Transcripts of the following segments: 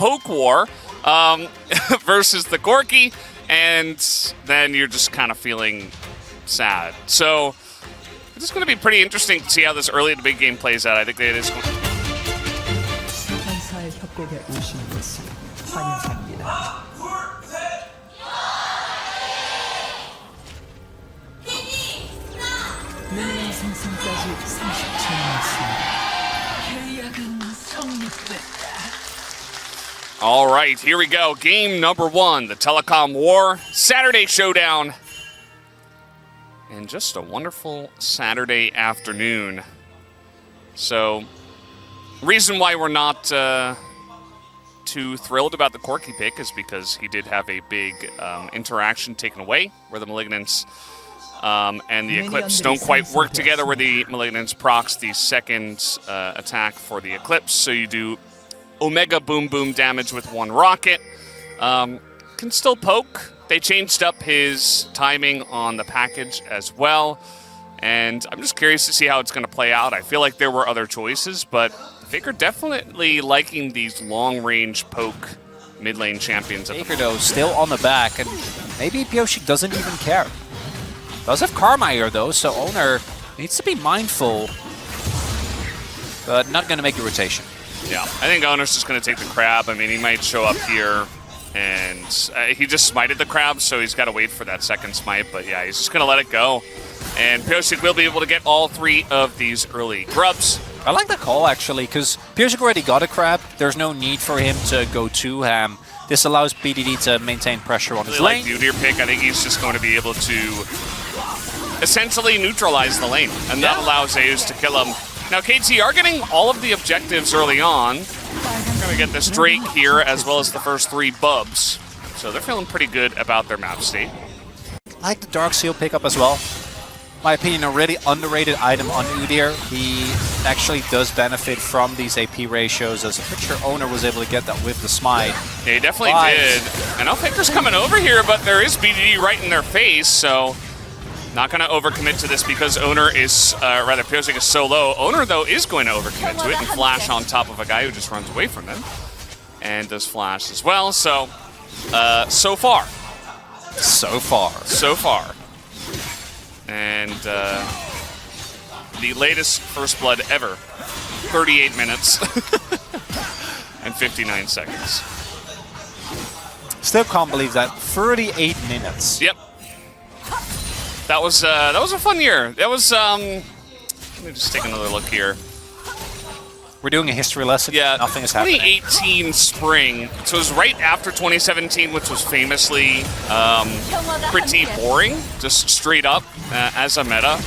poke war versus the Corki, and then you're just kind of feeling sad. So this is going to be pretty interesting to see how this early in the big game plays out. I think that it is. All right, here we go. Game number 1, the Telecom War Saturday Showdown. And just a wonderful Saturday afternoon. So, reason why we're not too thrilled about the Corki pick is because he did have a big interaction taken away where the Malignants and the Eclipse don't quite work together, where the Malignants procs the second attack for the Eclipse. So you do Omega Boom Boom damage with 1 rocket. Can still poke. They changed up his timing on the package as well. And I'm just curious to see how it's going to play out. I feel like there were other choices, but Faker definitely liking these long-range poke mid-lane champions. Faker, though, still on the back, and maybe Pioshik doesn't even care. Does have Karma here, though, so Owner needs to be mindful, but not going to make a rotation. Yeah, I think Owner's just going to take the crab. I mean, he might show up here, and he just smited the crab, so he's got to wait for that second smite. But yeah, he's just going to let it go. And Pioshik will be able to get all 3 of these early grubs. I like the call, actually, because Pioshik already got a crab. There's no need for him to go too ham. This allows BDD to maintain pressure on his lane. I like your pick. I think he's just going to be able to essentially neutralize the lane, and that allows Zeus to kill him. Now, KT are getting all of the objectives early on. They're going to get this Drake here, as well as the first 3 Bubs. So they're feeling pretty good about their map state. I like the Dark Seal pickup as well. My opinion, a really underrated item on Udyr. He actually does benefit from these AP ratios, as a picture Owner was able to get that with the smite. Yeah, he definitely did. And now Faker's coming over here, but there is BDD right in their face, so not going to overcommit to this because Owner is, rather, Pioshik is so low. Owner, though, is going to overcommit to it and flash on top of a guy who just runs away from him. And does flash as well, so, so far. And the latest First Blood ever, 38 minutes and 59 seconds. Still can't believe that, 38 minutes. Yep. That was a fun year. That was, let me just take another look here. We're doing a history lesson. Yeah, nothing is happening. 2018 spring, so it was right after 2017, which was famously pretty boring, just straight up as a meta.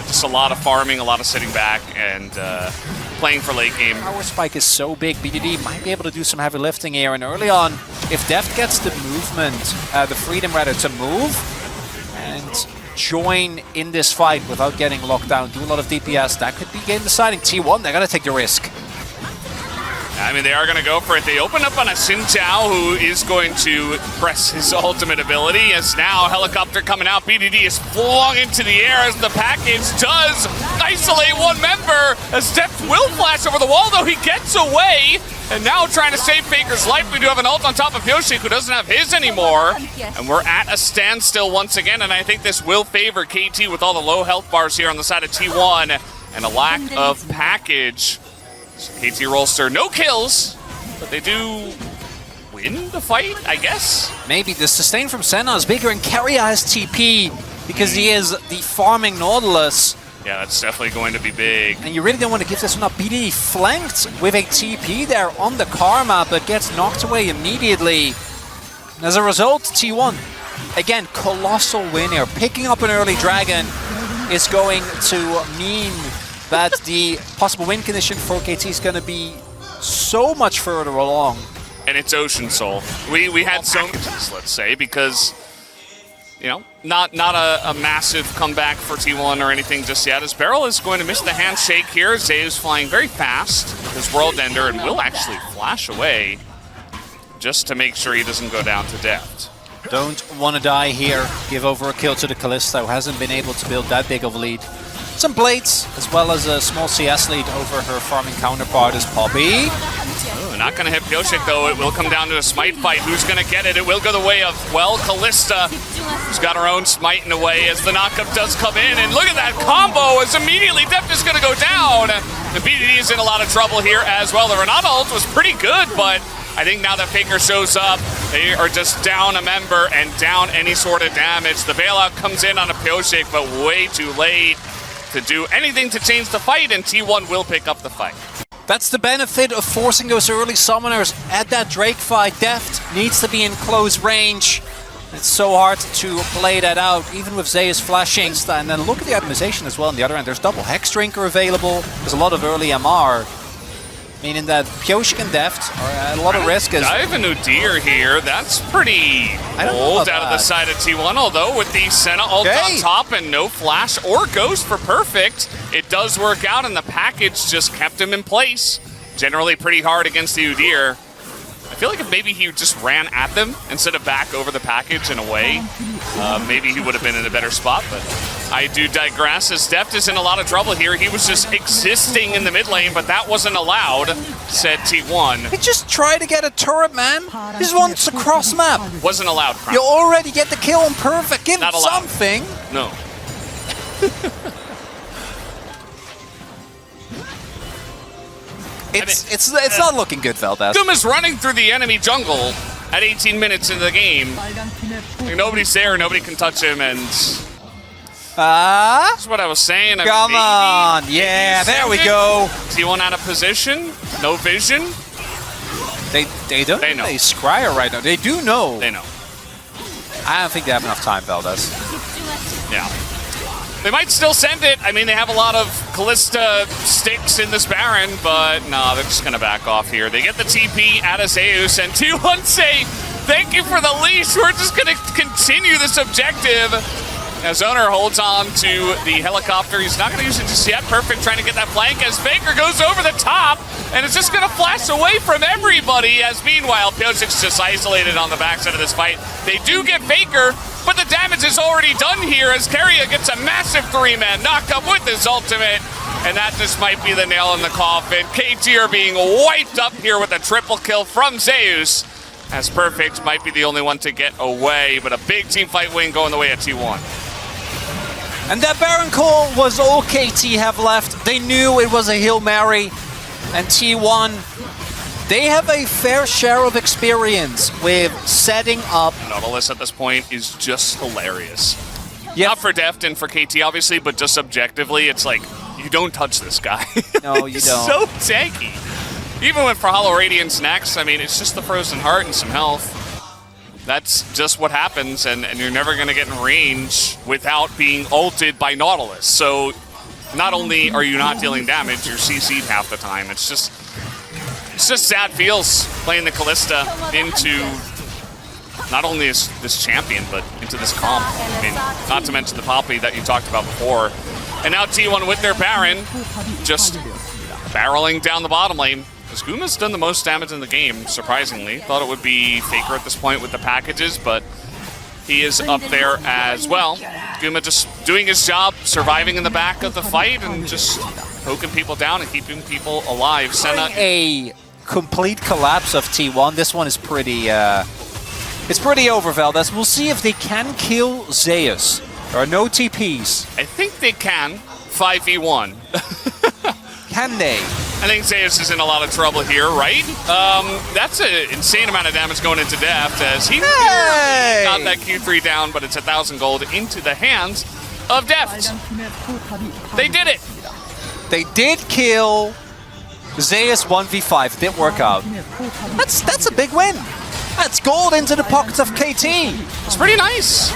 Just a lot of farming, a lot of sitting back, and playing for late game. Power spike is so big, BDD might be able to do some heavy lifting here, and early on, if Deft gets the movement, the freedom rather, to move and join in this fight without getting locked down, do a lot of DPS, that could be game deciding. T1, they're going to take the risk. I mean, they are going to go for it. They open up on a Xin Zhao, who is going to press his ultimate ability, as now helicopter coming out. BDD is flung into the air as the package does isolate one member, as Deft will flash over the wall, though he gets away. And now trying to save Faker's life. We do have an ult on top of Pioshik, who doesn't have his anymore. And we're at a standstill once again, and I think this will favor KT with all the low health bars here on the side of T1 and a lack of package. So KT Rolster, no kills, but they do win the fight, I guess? Maybe. The sustain from Senna is bigger, and Keria has TP because he is the farming Nautilus. Yeah, that's definitely going to be big. And you really don't want to give this one up. BD flanked with a TP there on the Karma, but gets knocked away immediately. And as a result, T1, again, colossal win here. Picking up an early dragon is going to mean that the possible win condition for KT is going to be so much further along. And it's Ocean Soul. We had some packages, let's say, because, you know, not a massive comeback for T1 or anything just yet, as Beryl is going to miss the handshake here. Zeus flying very fast, his World Ender, and will actually flash away just to make sure he doesn't go down to death. Don't want to die here. Give over a kill to the Callisto. Hasn't been able to build that big of a lead. Some blades, as well as a small CS lead over her farming counterpart is Poppy. Oh, not going to hit Pyosik, though. It will come down to a smite fight. Who's going to get it? It will go the way of, well, Kalista, who's got her own smite in a way as the knockup does come in. And look at that combo as immediately Deft is going to go down. The BDD is in a lot of trouble here as well. The Renata ult was pretty good, but I think now that Faker shows up, they are just down a member and down any sort of damage. The bailout comes in on a Pyosik, but way too late to do anything to change the fight, and T1 will pick up the fight. That's the benefit of forcing those early summoners at that Drake fight. Deft needs to be in close range. It's so hard to play that out, even with Zeus flashing. And then look at the optimization as well on the other end. There's double Hex Drinker available. There's a lot of early MR. Meaning that Pyosik and Deft are at a lot of risk. Dive into Udyr here. That's pretty bold out of the side of T1. Although with the Senna ult on top and no flash or ghost for perfect, it does work out, and the package just kept him in place. Generally pretty hard against the Udyr. I feel like if maybe he just ran at them instead of back over the package in a way, maybe he would have been in a better spot, but I do digress as Deft is in a lot of trouble here. He was just existing in the mid lane, but that wasn't allowed, said T1. He just tried to get a turret, man. He just wants a cross map. Wasn't allowed. Crown. You already get the kill on perfect. Give him something. No. It's not looking good, Valdez. Guma's running through the enemy jungle at 18 minutes into the game. Like, nobody's there, nobody can touch him, and that's what I was saying. Come on, yeah, there we go. T1 out of position, no vision. They don't. They know. They scryer right now. They do know. They know. I don't think they have enough time, Valdez. Yeah. They might still send it. I mean, they have a lot of Kalista sticks in this Baron, but no, they're just going to back off here. They get the TP out of Zeus, and T1 say, thank you for the leash. We're just going to continue this objective. As Owner holds on to the helicopter. He's not going to use it just yet. Perfect trying to get that flank as Faker goes over the top, and it's just going to flash away from everybody, as meanwhile, Pyosik's just isolated on the backside of this fight. They do get Faker, but the damage is already done here as Keria gets a massive 3-man knockup with his ultimate, and that just might be the nail in the coffin. KT are being wiped up here with a triple kill from Zeus, as Perfect might be the only one to get away, but a big team fight win going the way at T1. And that Baron call was all KT have left. They knew it was a Hail Mary, and T1, they have a fair share of experience with setting up. Nautilus at this point is just hilarious. Yep. Not for Deft and for KT, obviously, but just objectively, it's like, you don't touch this guy. No, you don't. So tanky. Even when for Hollow Radiance next, I mean, it's just the Frozen Heart and some health. That's just what happens, and you're never going to get in range without being ulted by Nautilus. So not only are you not dealing damage, you're CC'd half the time. It's just sad feels playing the Kalista into not only this champion, but into this comp. I mean, not to mention the Poppy that you talked about before. And now T1 with their Baron, just barreling down the bottom lane. Guma's done the most damage in the game, surprisingly. Thought it would be Faker at this point with the packages, but he is up there as well. Guma just doing his job, surviving in the back of the fight, and just poking people down and keeping people alive. Senna. A complete collapse of T1. This one is pretty, it's pretty over, Valdez. We'll see if they can kill Zeus. There are no TPs. I think they can. 5v1. Can they? I think Zeus is in a lot of trouble here, right? That's an insane amount of damage going into Deft as he got that Q3 down, but it's 1,000 gold into the hands of Deft. They did it. They did kill Zeus 1v5. It didn't work out. That's a big win. That's gold into the pockets of KT. It's pretty nice.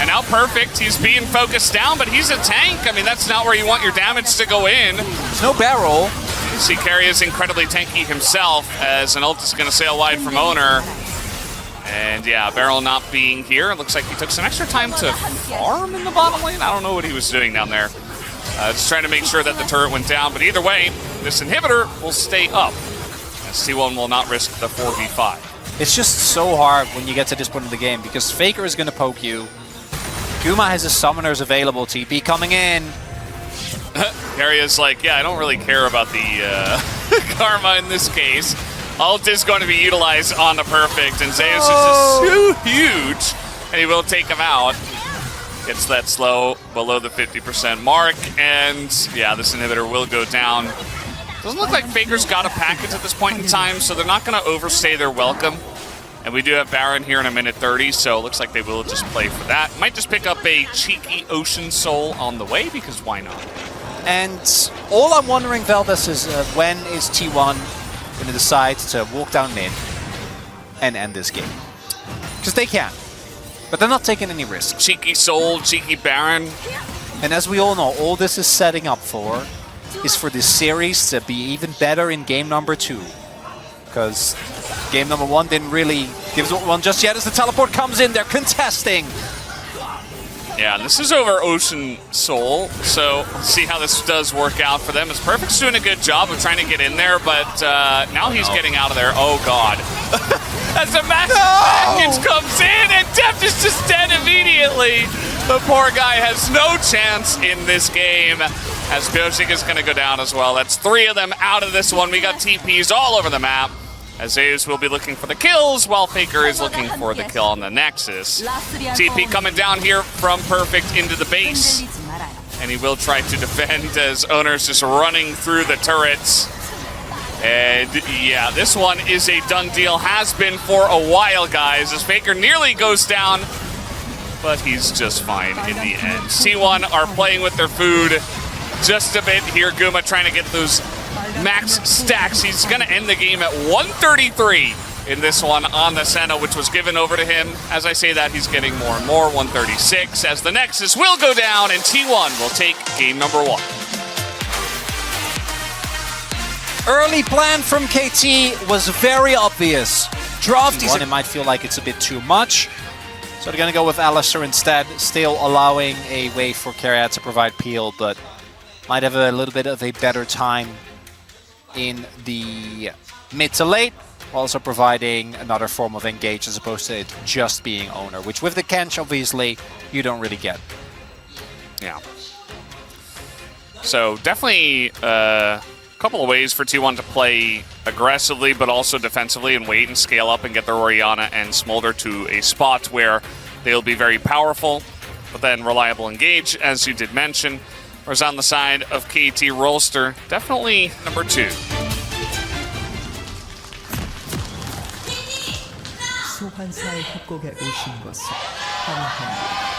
And now Perfect, he's being focused down, but he's a tank. I mean, that's not where you want your damage to go in. There's no barrel. You see, Keria is incredibly tanky himself as an ult is going to sail wide from Owner. And yeah, Barrel not being here. It looks like he took some extra time to farm in the bottom lane. I don't know what he was doing down there. Just trying to make sure that the turret went down. But either way, this inhibitor will stay up, as T1 will not risk the 4v5. It's just so hard when you get to this point in the game because Faker is going to poke you. Guma has his summoners available. TP coming in. Keria's like, yeah, I don't really care about the karma in this case. Ult is going to be utilized on the Perfect, and Zeus is just too huge, and he will take him out. Gets that slow below the 50% mark, and yeah, this inhibitor will go down. Doesn't look like Faker's got a package at this point in time, so they're not going to overstay their welcome. And we do have Baron here in a minute 30, so it looks like they will just play for that. Might just pick up a cheeky Ocean Soul on the way, because why not? And all I'm wondering, Velvis, is when is T1 going to decide to walk down mid and end this game? Because they can, but they're not taking any risks. Cheeky Soul, cheeky Baron. And as we all know, all this is setting up for is for this series to be even better in game number 2. Because game number 1 didn't really give us one just yet as the teleport comes in. They're contesting. Yeah, and this is over Ocean Soul, so let's see how this does work out for them. As Perfect's doing a good job of trying to get in there, but now he's getting out of there. Oh, God. As the massive package comes in, and Deft is just dead immediately. The poor guy has no chance in this game, as Pioshik is going to go down as well. That's 3 of them out of this one. We got TPs all over the map. As Zeus will be looking for the kills, while Faker is looking for the kill on the Nexus. TP coming down here from Perfect into the base. And he will try to defend as Owner's just running through the turrets. And yeah, this one is a done deal. Has been for a while, guys, as Faker nearly goes down. But he's just fine in the end. T1 are playing with their food just a bit here. Guma trying to get those max stacks. He's going to end the game at 133 in this one on the Senna, which was given over to him. As I say that, he's getting more and more. 136 as the Nexus will go down, and T1 will take game number 1. Early plan from KT was very obvious. Draft it might feel like it's a bit too much. So they're going to go with Alistar instead, still allowing a way for Keria to provide peel, but might have a little bit of a better time in the mid to late, also providing another form of engage as opposed to it just being Owner, which with the Kench, obviously, you don't really get. Yeah. So definitely a couple of ways for T1 to play aggressively, but also defensively and wait and scale up and get their Orianna and Smolder to a spot where they'll be very powerful, but then reliable engage, as you did mention. Whereas on the side of KT, Rolster, definitely number 2. 소환사의 협곡에 오신 것을 환영합니다.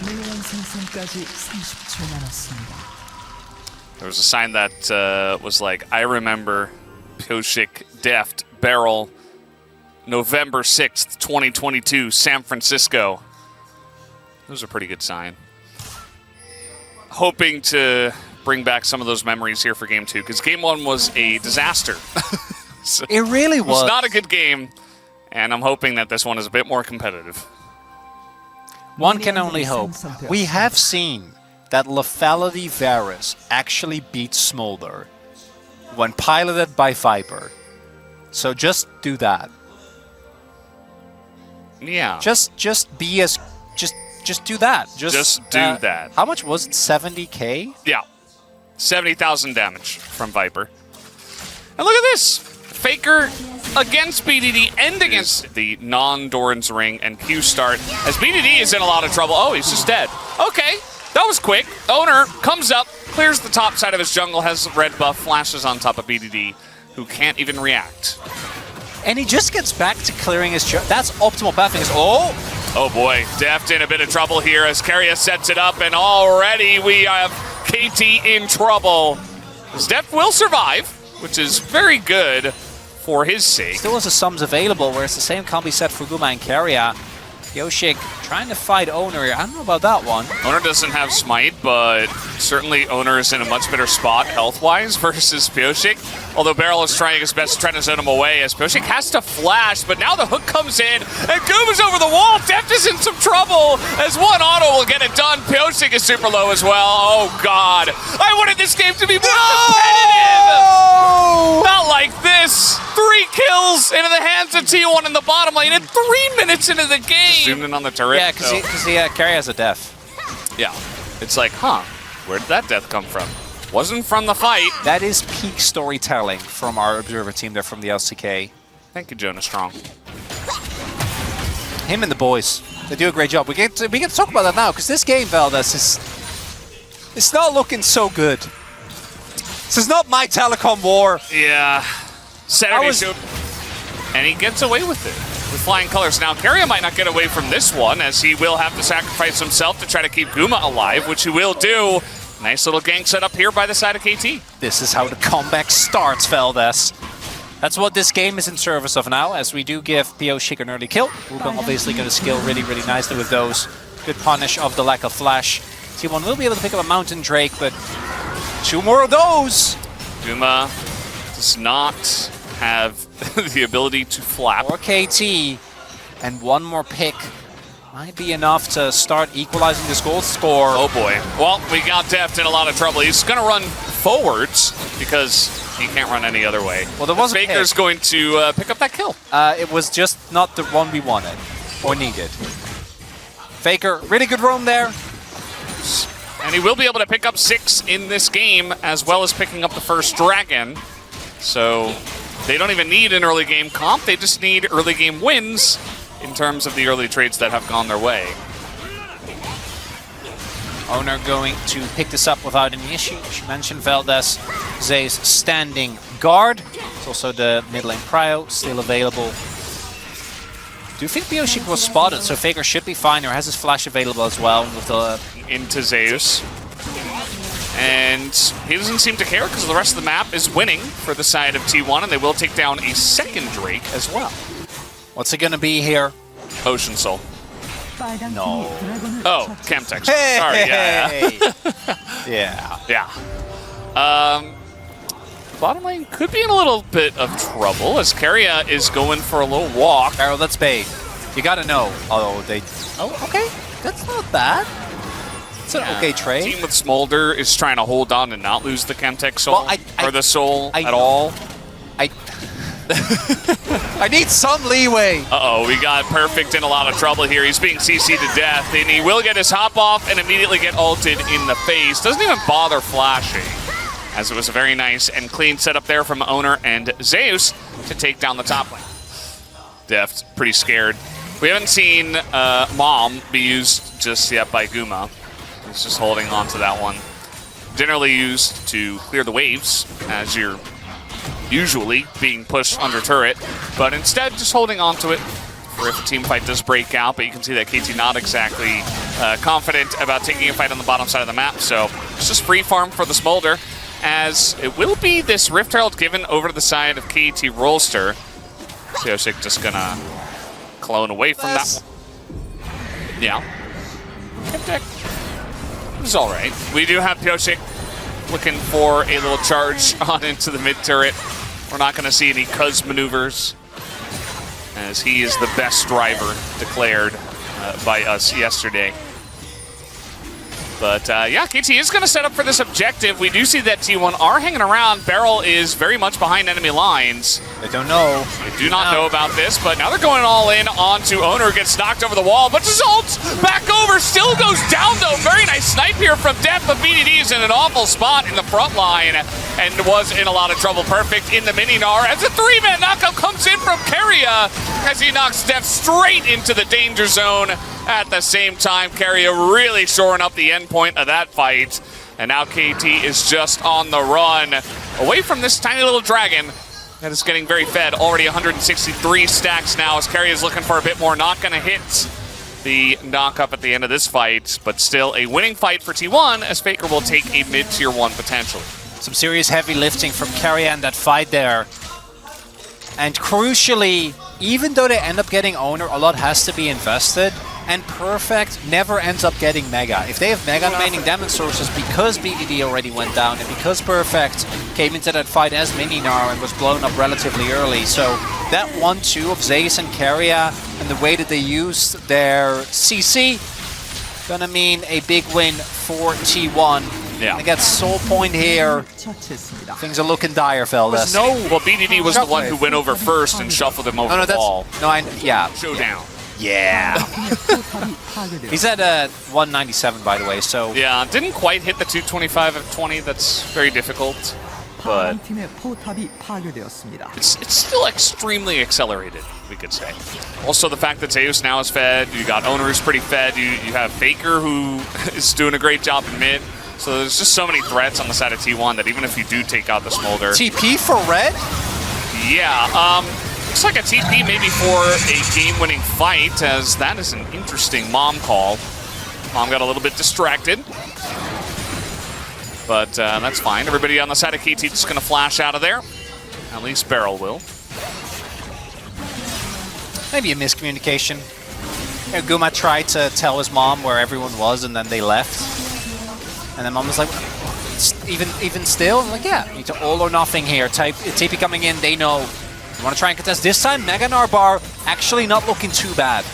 미니언 생성까지 30초 남았습니다. There was a sign that was like, I remember Pioshik, Deft, Barrel, November 6th, 2022, San Francisco. That was a pretty good sign. Hoping to bring back some of those memories here for Game 2, because Game 1 was a disaster. So it really was. It was not a good game, and I'm hoping that this one is a bit more competitive. One can only hope. We have seen that Lethality Varus actually beat Smolder when piloted by Viper. So just do that. Yeah. Just be as just do that. Just do that. How much was it? 70k? Yeah. 70,000 damage from Viper. And look at this. Faker against BDD and against the non-Doran's Ring and Q start as BDD is in a lot of trouble. Oh, he's just dead. Okay, that was quick. Owner comes up, clears the top side of his jungle, has red buff, flashes on top of BDD, who can't even react. And he just gets back to clearing his jungle. That's optimal pathing. Oh boy, Deft in a bit of trouble here as Keria sets it up, and already we have KT in trouble. Deft will survive, which is very good for his sake. Still has the sums available, whereas the same can't be said for Guma and Keria. Pioshik trying to fight Owner here. I don't know about that one. Owner doesn't have Smite, but certainly Owner is in a much better spot health-wise versus Pioshik. Although Barrel is trying his best to try to zone him away as Pioshik has to flash, but now the hook comes in and Guma's over the wall. Deft is in some trouble as one auto will get it done. Pioshik is super low as well. Oh God. I wanted this game to be more competitive. Not like this. 3 kills into the hands of T1 in the bottom lane and 3 minutes into the game. Zoomed in on the turret. Yeah, because Keria has a death. Yeah. It's like, huh. Where did that death come from? Wasn't from the fight. That is peak storytelling from our observer team there from the LCK. Thank you, Jonah Strong. Him and the boys, they do a great job. We get to talk about that now, because this game, Valdez, it's not looking so good. This is not my telecom war. Yeah. Saturday show. And he gets away with it. With flying colors. Now, Keria might not get away from this one, as he will have to sacrifice himself to try to keep Guma alive, which he will do. Nice little gank set up here by the side of KT. This is how the comeback starts, Valdez. That's what this game is in service of now, as we do give POShick an early kill. Wukong obviously going to skill really, really nicely with those. Good punish of the lack of flash. T1 will be able to pick up a Mountain Drake, but 2 more of those! Guma does not have the ability to flap. Or KT, and 1 more pick might be enough to start equalizing this goal score. Oh boy. Well, we got Deft in a lot of trouble. He's going to run forwards because he can't run any other way. Well, there was Faker's going to pick up that kill. It was just not the one we wanted or needed. Faker, really good roam there. And he will be able to pick up 6 in this game, as well as picking up the first dragon. So they don't even need an early game comp. They just need early game wins in terms of the early trades that have gone their way. Owner going to pick this up without any issue. She mentioned Valdez. Zay's standing guard. It's also the mid lane prio still available. Do you think POShick was spotted? So Faker should be fine, or has his flash available as well with the into Zeus. And he doesn't seem to care because the rest of the map is winning for the side of T1, and they will take down a second Drake as well. What's it gonna be here? Ocean Soul. No. Oh, Chemtech. Hey! Sorry, yeah. Yeah. Bottom lane could be in a little bit of trouble as Keria is going for a little walk. Arrow, that's bait. You gotta know. Oh, okay. That's not bad. It's an okay trade. Team with Smolder is trying to hold on and not lose the Chemtech Soul, or the Soul at all. I need some leeway. Uh-oh, we got Perfect in a lot of trouble here. He's being CC'd to death, and he will get his hop off and immediately get ulted in the face. Doesn't even bother flashing, as it was a very nice and clean setup there from Owner and Zeus to take down the top lane. Deft, pretty scared. We haven't seen Mom be used just yet by Guma. He's just holding on to that one. Generally used to clear the waves, as you're usually being pushed under turret, but instead just holding on to it for if a team fight does break out. But you can see that KT not exactly confident about taking a fight on the bottom side of the map, so it's just free farm for the Smolder, as it will be this Rift Herald given over to the side of KT Rolster. POShick just gonna clone away from that one. Yeah. It's all right. We do have POShick looking for a little charge on into the mid turret. We're not going to see any Cuz maneuvers, as he is the best driver declared by us yesterday. But yeah, KT is going to set up for this objective. We do see that T1 are hanging around. Beryl is very much behind enemy lines. They don't know. They do not know about this, but now they're going all in onto Owner, gets knocked over the wall, but results back over, still goes down though. Very nice snipe here from Deft, but BDD is in an awful spot in the front line and was in a lot of trouble. Perfect in the mini-gnar as a 3-man knockout comes in from Keria as he knocks Deft straight into the danger zone. At the same time, Keria really shoring up the end point of that fight. And now KT is just on the run away from this tiny little dragon that is getting very fed. Already 163 stacks now as Keria is looking for a bit more. Not going to hit the knock-up at the end of this fight, but still a winning fight for T1 as Faker will take a mid-tier 1 potentially. Some serious heavy lifting from Keria in that fight there. And crucially, even though they end up getting Owner, a lot has to be invested. And Perfect never ends up getting Mega. If they have Mega remaining damage sources because BDD already went down and because Perfect came into that fight as mini-gnar and was blown up relatively early. So that 1-2 of Zeus and Keria and the way that they used their CC gonna mean a big win for T1. Yeah. They get Soul Point here. Things are looking dire, fellas. Well, BDD was the one who went over first and shuffled him over the wall. Yeah. Showdown. Yeah. 포탑이 파괴되었습니다. He's at 197, by the way, so... Yeah, didn't quite hit the 225 of 20. That's very difficult. But 파란 팀의 포탑이 파괴되었습니다. it's still extremely accelerated, we could say. Also, the fact that Zeus now is fed, you got Owner who's pretty fed, you have Faker who is doing a great job in mid. So there's just so many threats on the side of T1 that even if you do take out the Smolder... TP for red? Yeah, looks like a TP maybe for a game-winning fight, as that is an interesting mom call. Mom got a little bit distracted. But that's fine. Everybody on the side of KT just going to flash out of there. At least Barrel will. Maybe a miscommunication. You know, Guma tried to tell his mom where everyone was, and then they left. And then mom was like, even still? I'm like, yeah, need to all or nothing here. TP coming in, they know. You want to try and contest this time? Mega Narbar actually not looking too bad.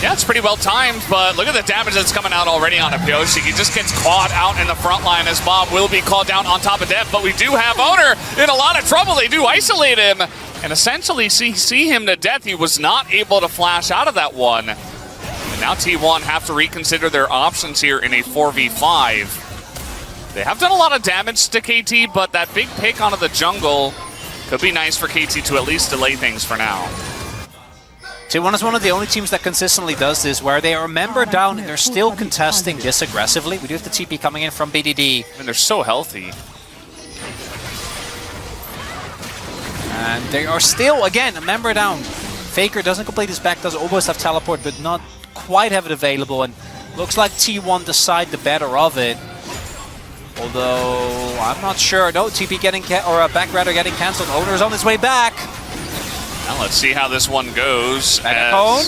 Yeah, it's pretty well timed, but look at the damage that's coming out already on Apyoshi. He just gets caught out in the front line as Bob will be called down on top of Death, but we do have Owner in a lot of trouble. They do isolate him and essentially see him to death. He was not able to flash out of that one. And now T1 have to reconsider their options here in a 4v5. They have done a lot of damage to KT, but that big pick onto the jungle could be nice for KT to at least delay things for now. T1 is one of the only teams that consistently does this, where they are a member down and they're still contesting this aggressively. We do have the TP coming in from BDD. And they're so healthy. And they are still, again, a member down. Faker doesn't complete his back, does almost have teleport, but not quite have it available. And looks like T1 decide the better of it. Although, I'm not sure. No, TP getting, or back rather getting cancelled. Owner's on his way back. Now let's see how this one goes. Cone?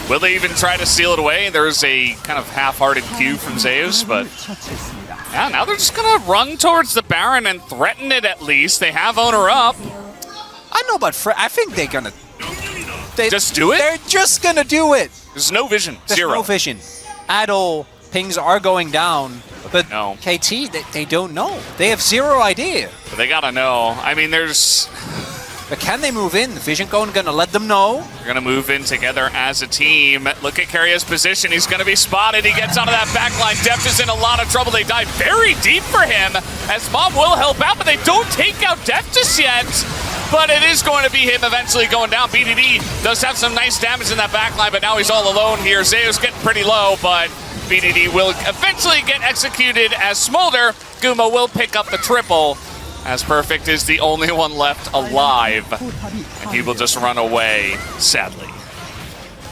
Will they even try to steal it away? There's a kind of half-hearted cue from Zeus, but yeah, now they're just gonna run towards the Baron and threaten it at least. They have Owner up. I know, but I think they're gonna... Just do it? They're just gonna do it. There's no vision. There's Zero. no vision at all. Pings are going down, but no. KT, they don't know. They have zero idea. But they gotta know. I mean, there's... But can they move in? The Vision Cone gonna let them know? They're gonna move in together as a team. Look at Carrier's position. He's gonna be spotted. He gets onto that backline. Deft is in a lot of trouble. They dive very deep for him, as Mob will help out, but they don't take out Deft just yet. But it is going to be him eventually going down. BDD does have some nice damage in that backline, but now he's all alone here. Zeus getting pretty low, but BDD will eventually get executed as Smolder. Guma will pick up the triple, as Perfect is the only one left alive, and he will just run away, sadly.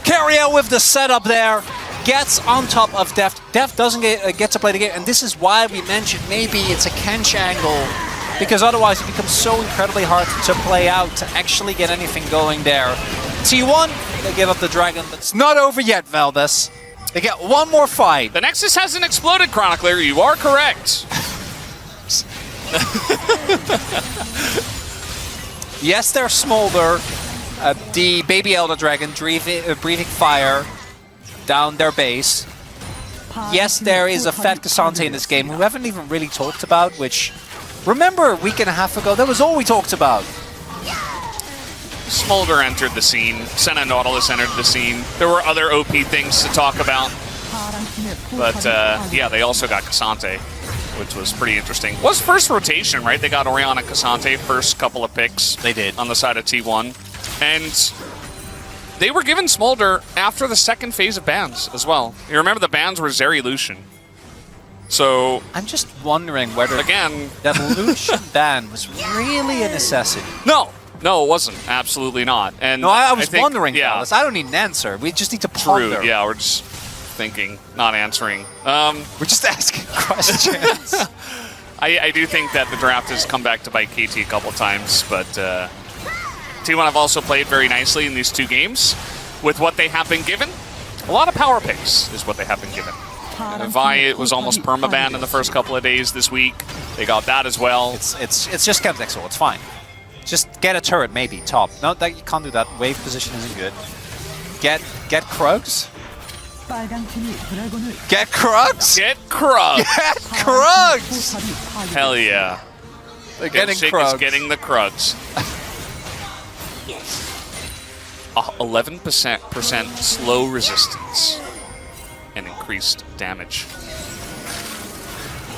Carrier with the setup there, gets on top of Deft. Deft doesn't get to play the game, and this is why we mentioned maybe it's a Kench angle, because otherwise it becomes so incredibly hard to play out, to actually get anything going there. T1, they give up the Dragon, but it's not over yet, Valdez. They get one more fight. The Nexus hasn't exploded, Chronicler. You are correct. Yes, there's Smolder, the baby Elder Dragon breathing fire down their base. Yes, there is a fat Cassante in this game who we haven't even really talked about, which, remember a week and a half ago, that was all we talked about. Smolder entered the scene. Senna Nautilus entered the scene. There were other OP things to talk about. But yeah, they also got Cassante, which was pretty interesting. Was first rotation, right? They got Orianna Cassante first couple of picks. They did. On the side of T1. And they were given Smolder after the second phase of bans as well. You remember the bans were Zeri Lucian. So I'm just wondering whether again that Lucian ban was really a necessity. No, it wasn't. Absolutely not. And no, I was think, wondering. Yeah, Dallas. I don't need an answer. We just need to ponder. True. Yeah, we're just thinking, not answering. We're just asking questions. I do think that the draft has come back to bite KT a couple times, but T1 have also played very nicely in these two games with what they have been given. A lot of power picks is what they have been given. Vi was almost permabanned in the first couple of days this week. They got that as well. It's just Chemtexel. It's fine. Just get a turret, maybe top. No, that you can't do that. Wave position isn't good. Get Krugs. Get Krugs. Get Krugs. Get Krugs. Hell yeah. They're getting Shake Krugs. is getting the Krugs. 11% slow resistance and increased damage.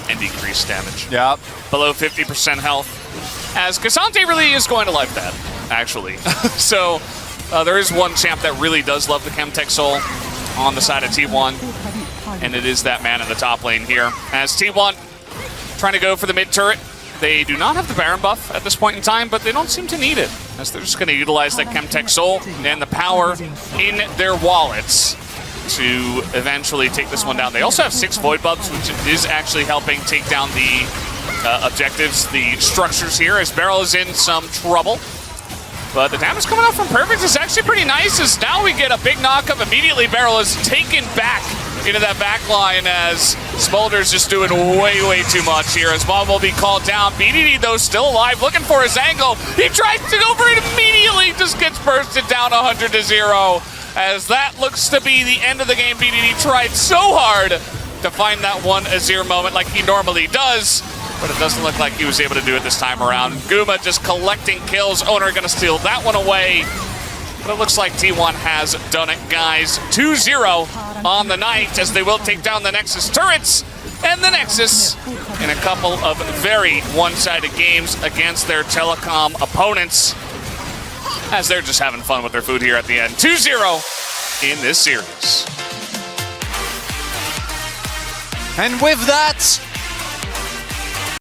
And decreased damage. Yep. Below 50% health. As Cassante really is going to like that, actually. So there is one champ that really does love the Chemtech Soul on the side of T1, and it is that man in the top lane here. As T1 trying to go for the mid turret. They do not have the Baron buff at this point in time, but they don't seem to need it, as they're just going to utilize that Chemtech Soul and the power in their wallets to eventually take this one down. They also have 6 Void buffs, which is actually helping take down the objectives, the structures here, as Beryl is in some trouble. But the damage coming out from Perfect is actually pretty nice, as now we get a big knockup. Immediately, Beryl is taken back into that back line, as Smolder's just doing way, way too much here, as Bob will be called down. BDD, though, still alive, looking for his angle. He tries to go for it immediately, just gets bursted down 100-0. As that looks to be the end of the game. BDD tried so hard to find that 1-0 moment like he normally does, but it doesn't look like he was able to do it this time around. Guma just collecting kills. Owner gonna steal that one away. But it looks like T1 has done it, guys. 2-0 on the night, as they will take down the Nexus turrets. And the Nexus in a couple of very one-sided games against their telecom opponents, as they're just having fun with their food here at the end. 2-0 in this series. And with that,